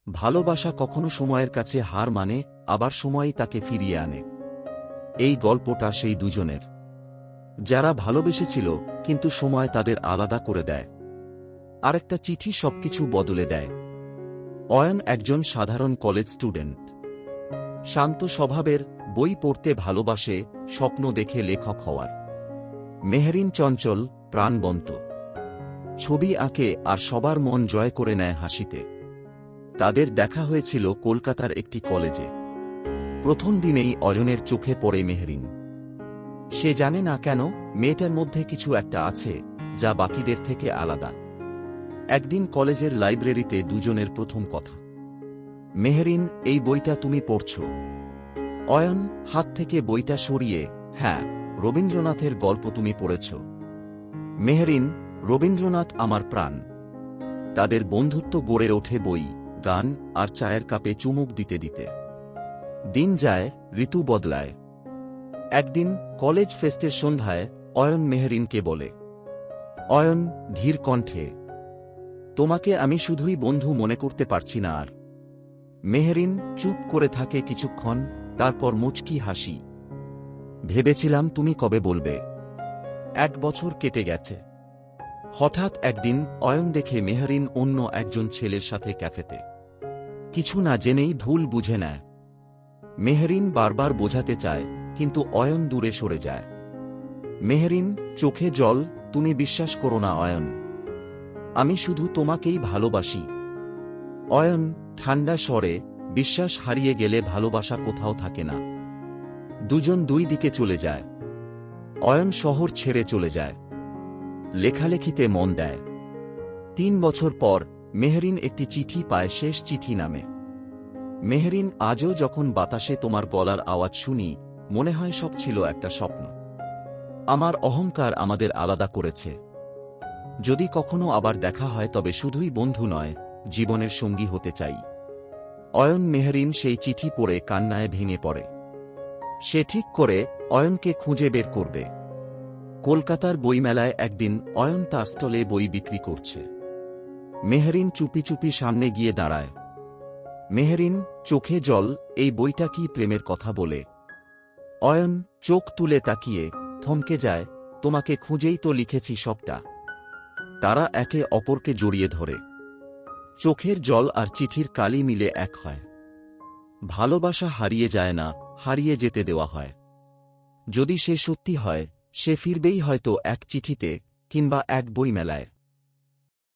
ভালোবাসা কখনো সময়ের কাছে হার মানে, আবার সময়ই তাকে ফিরিয়ে আনে। এই গল্পটা সেই দুজনের, যারা ভালোবেসেছিল কিন্তু সময় তাদের আলাদা করে দেয়। আরেকটা চিঠি সবকিছু বদলে দেয়। অয়ন একজন সাধারণ কলেজ স্টুডেন্ট, শান্ত স্বভাবের, বই পড়তে ভালোবাসে, স্বপ্ন দেখে লেখক হওয়ার। মেহরিন চঞ্চল, প্রাণবন্ত, ছবি আঁকে আর সবার মন জয় করে নেয় হাসিতে। তাদের দেখা হয়েছিল কলকাতার একটি কলেজে। প্রথম দিনেই অয়নের চোখে পড়ে মেহরিন। সে জানে না কেন, মেয়েটার মধ্যে কিছু একটা আছে যা বাকিদের থেকে আলাদা। একদিন কলেজের লাইব্রেরিতে দুজনের প্রথম কথা। মেহরিন, এই বইটা তুমি পড়ছ? অয়ন হাত থেকে বইটা সরিয়ে, হ্যাঁ, রবীন্দ্রনাথের গল্প তুমি পড়েছ। মেহরিন, রবীন্দ্রনাথ আমার প্রাণ। তাদের বন্ধুত্ব গড়ে ওঠে বই, গান আর চায়ের কাপে চুমুক দিতে দিতে। দিন যায়, ঋতু বদলায়। একদিন কলেজ ফেস্টের সন্ধ্যায় অয়ন মেহরিনকে বলে, অয়ন ধীর কণ্ঠে, তোমাকে আমি শুধুই বন্ধু মনে করতে পারছি না আর। মেহরিন চুপ করে থাকে কিছুক্ষণ, তারপর মুচকি হাসি। ভেবেছিলাম তুমি কবে বলবে। 1 বছর কেটে গেছে। হঠাৎ একদিন অয়ন দেখে মেহরিন অন্য একজন ছেলের সাথে ক্যাফেতে। কিছু না জেনেই ভুল বুঝে নেয়। মেহরিন বারবার বোঝাতে চায়, কিন্তু অয়ন দূরে সরে যায়। মেহরিন চোখে জল, তুমি বিশ্বাস করো না অয়ন, আমি শুধু তোমাকেই ভালোবাসি। অয়ন ঠান্ডা স্বরে, বিশ্বাস হারিয়ে গেলে ভালোবাসা কোথাও থাকে না। দুজন দুই দিকে চলে যায়। অয়ন শহর ছেড়ে চলে যায়, লেখালেখিতে মন দেয়। 3 বছর পর মেহরিন একটি চিঠি পায়, শেষ চিঠি নামে। মেহরিন, আজও যখন বাতাসে তোমার গলার আওয়াজ শুনি, মনে হয় সব ছিল একটা স্বপ্ন। আমার অহংকার আমাদের আলাদা করেছে। যদি কখনো আবার দেখা হয় তবে শুধুই বন্ধু নয়, জীবনের সঙ্গী হতে চাই। অয়ন মেহরিন সেই চিঠি পড়ে কান্নায় ভেঙে পড়ে। সে ঠিক করে অয়নকে খুঁজে বের করবে। কলকাতার বইমেলায় একদিন অয়ন তার স্টলে বই বিক্রি করছে। মেহরিন চুপি চুপি সামনে গিয়ে দাঁড়ায়। মেহরিন চোখে জল, এই বইটা কি প্রেমের কথা বলে? অয়ন চোখ তুলে তাকিয়ে থমকে যায়, তোমাকে খুঁজেই তো লিখেছি সবটা। তারা একে অপরকে জড়িয়ে ধরে। চোখের জল আর চিঠির কালি মিলে এক হয়। ভালোবাসা হারিয়ে যায় না, হারিয়ে যেতে দেওয়া হয়। যদি সে সত্যি হয়, সে ফিরবেই হয়তো এক চিঠিতে, কিংবা এক বইমেলায়।